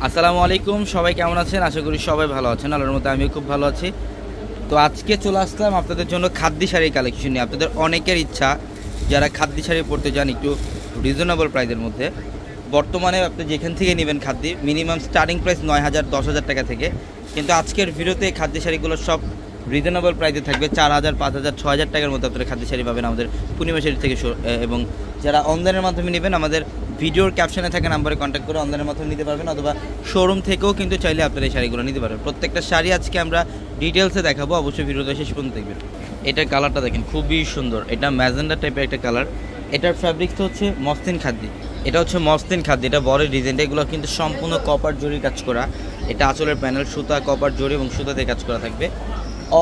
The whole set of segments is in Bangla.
আসসালামু আলাইকুম, সবাই কেমন আছেন? আশা করি সবাই ভালো আছেন। আল্লাহর মতো আমিও খুব ভালো আছি। তো আজকে চলে আসলাম আপনাদের জন্য খাদ্যি শাড়ির কালেকশন নিয়ে। আপনাদের অনেকের ইচ্ছা যারা খাদ্যি শাড়ি পরতে চান একটু রিজনেবল প্রাইসের মধ্যে। বর্তমানে আপনি যেখান থেকে নেবেন খাদ্যি মিনিমাম স্টার্টিং প্রাইস 9,000 10,000 টাকা থেকে, কিন্তু আজকের ভিডিওতে খাদ্যি শাড়িগুলো সব রিজনেবল প্রাইসে থাকবে। 4,000 5,000 6,000 টাকার মধ্যে আপনারা খাদ্যি শাড়ি পাবেন আমাদের পূর্ণিমা শাড়ি থেকে। এবং যারা অনলাইনের মাধ্যমে নেবেন আমাদের ভিডিওর ক্যাপশনে থাকা নাম্বারে কন্ট্যাক্ট করে অনলাইনের মাধ্যমে নিতে পারবেন, অথবা শোরুম থেকেও কিন্তু চাইলে আপনারা এই শাড়িগুলো নিতে পারবেন। প্রত্যেকটা শাড়ি আজকে আমরা ডিটেলসে দেখাবো, অবশ্যই ভিডিওটা শেষ পর্যন্ত দেখবেন। এটার কালারটা দেখেন, খুবই সুন্দর। এটা ম্যাজেন্ডা টাইপের একটা কালার। এটার ফ্যাব্রিক্সটা হচ্ছে মসলিন খাদ্যি। এটা হচ্ছে মসলিন খাদ্যি, এটা বড় ডিজাইনটা। এগুলো কিন্তু সম্পূর্ণ কপার জরির কাজ করা। এটা আঁচলের প্যানেল, সুতা, কপার জরি এবং সুতা দিয়ে কাজ করা থাকবে।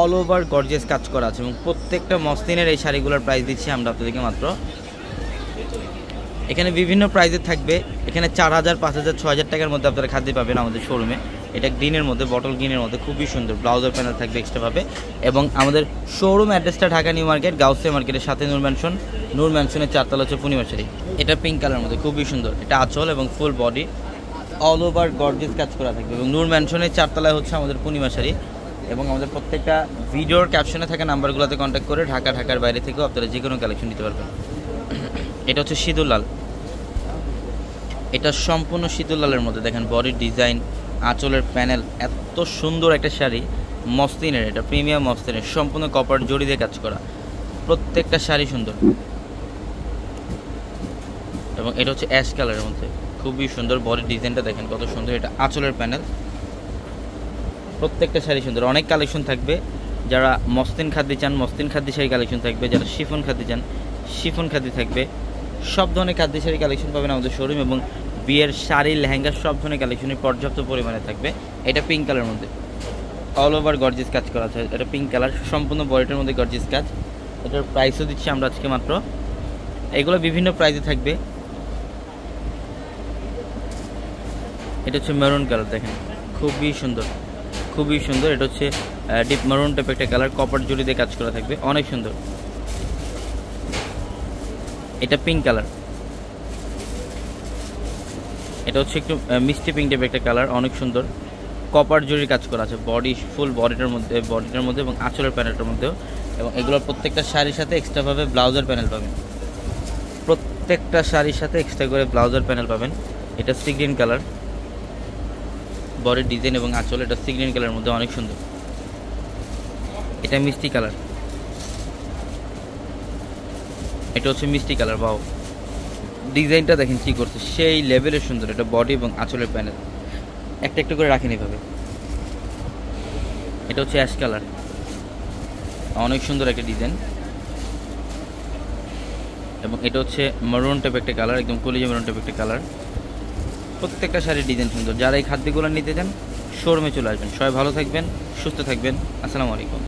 অল ওভার গর্জিয়াস কাজ করা আছে এবং প্রত্যেকটা মসলিনের এই শাড়িগুলোর প্রাইস দিচ্ছি আমরা আপনাদেরকে মাত্র, এখানে বিভিন্ন প্রাইসে থাকবে। এখানে 4,000 5,000 6,000 টাকার মধ্যে আপনারা খাদ্য পাবেন আমাদের শোরুমে। এটা গ্রিনের মধ্যে, বটল গ্রিনের মধ্যে, খুবই সুন্দর। ব্লাউজের প্যানেল থাকবে এক্সট্রাভাবে। এবং আমাদের শোরুম অ্যাড্রেসটা ঢাকা নিউ মার্কেট, গাউসিয়া মার্কেটের সাথে নূর ম্যানশনের 4তলা হচ্ছে পূর্ণিমা শাড়ি। এটা পিঙ্ক কালারের মধ্যে, খুবই সুন্দর। এটা আঁচল এবং full body all over gorgeous কাজ করা থাকবে। এবং নূর ম্যানশনের 4তলায় হচ্ছে আমাদের পূর্ণিমা শাড়ি। এবং আমাদের প্রত্যেকটা ভিডিওর ক্যাপশনে থাকা নাম্বারগুলোতে কন্ট্যাক্ট করে ঢাকার বাইরে থেকেও আপনারা যে কোনো কালেকশন দিতে পারবেন। এটা হচ্ছে সিঁদুর লাল। এটা সম্পূর্ণ সিঁদুর লালের মধ্যে দেখেন বডির ডিজাইন, আঁচলের প্যানেল, এত সুন্দর একটা শাড়ি। মসলিনের, এটা প্রিমিয়াম মসলিনের, সম্পূর্ণ কপার জড়ি দিয়ে কাজ করা। প্রত্যেকটা শাড়ি সুন্দর। এবং এটা হচ্ছে অ্যাশ কালারের মধ্যে, খুবই সুন্দর। বডির ডিজাইনটা দেখেন কত সুন্দর। এটা আঁচলের প্যানেল। প্রত্যেকটা শাড়ি সুন্দর। অনেক কালেকশন থাকবে। যারা মসলিন খাদ্যি চান মসলিন খাদ্যি শাড়ি কালেকশন থাকবে। যারা শিফন খাদ্যি চান শিফন খাদ্যি থাকবে। সব ধরনের খাদ্য শাড়ি কালেকশন পাবেন আমাদের শোরুম। এবং বিয়ের শাড়ি, লেহেঙ্গা সব ধরনের কালেকশনই পর্যাপ্ত পরিমাণে থাকবে। এটা পিঙ্ক কালারের মধ্যে অল ওভার গর্জিয়াস কাজ করা আছে। এটা পিঙ্ক কালার, সম্পূর্ণ বডিটার মধ্যে গর্জিয়াস কাজ। এটার প্রাইসও দিচ্ছি আমরা আজকে মাত্র, এগুলো বিভিন্ন প্রাইসে থাকবে। এটা হচ্ছে মেরুন কালার, দেখেন খুবই সুন্দর, খুবই সুন্দর। এটা হচ্ছে ডিপ মেরুন টাইপের একটা কালার, কপার জড়ি দিয়ে কাজ করা থাকবে, অনেক সুন্দর। এটা পিঙ্ক কালার। এটা হচ্ছে একটু মিষ্টি পিঙ্ক টাইপের একটা কালার, অনেক সুন্দর। কপার জরির কাজ করা আছে বডি, ফুল বডিটার মধ্যে এবং আঁচলের প্যানেলটার মধ্যেও। এবং এগুলোর প্রত্যেকটা শাড়ির সাথে এক্সট্রাভাবে ব্লাউজের প্যানেল পাবেন। প্রত্যেকটা শাড়ির সাথে এক্সট্রা করে ব্লাউজের প্যানেল পাবেন। এটা সি গ্রিন কালার, বডির ডিজাইন এবং আঁচল। এটা সি গ্রিন কালারের মধ্যে, অনেক সুন্দর। এটা মিষ্টি কালার। এটা হচ্ছে মিষ্টি কালার। বাও, ডিজাইনটা দেখেন কী করছে, সেই লেভেলের সুন্দর। এটা বডি এবং আঁচলের প্যানেল একটা একটা করে রাখেন এভাবে। এটা হচ্ছে অ্যাশ কালার, অনেক সুন্দর একটা ডিজাইন। এবং এটা হচ্ছে মেরুন টাইপ একটা কালার, একদম কলিজা মেরুন টাইপ একটা কালার। প্রত্যেকটা শাড়ির ডিজাইন সুন্দর। যারা এই খাদ্যগুলো নিতে চান শোরুমে চলে আসবেন। সবাই ভালো থাকবেন, সুস্থ থাকবেন। আসসালামু আলাইকুম।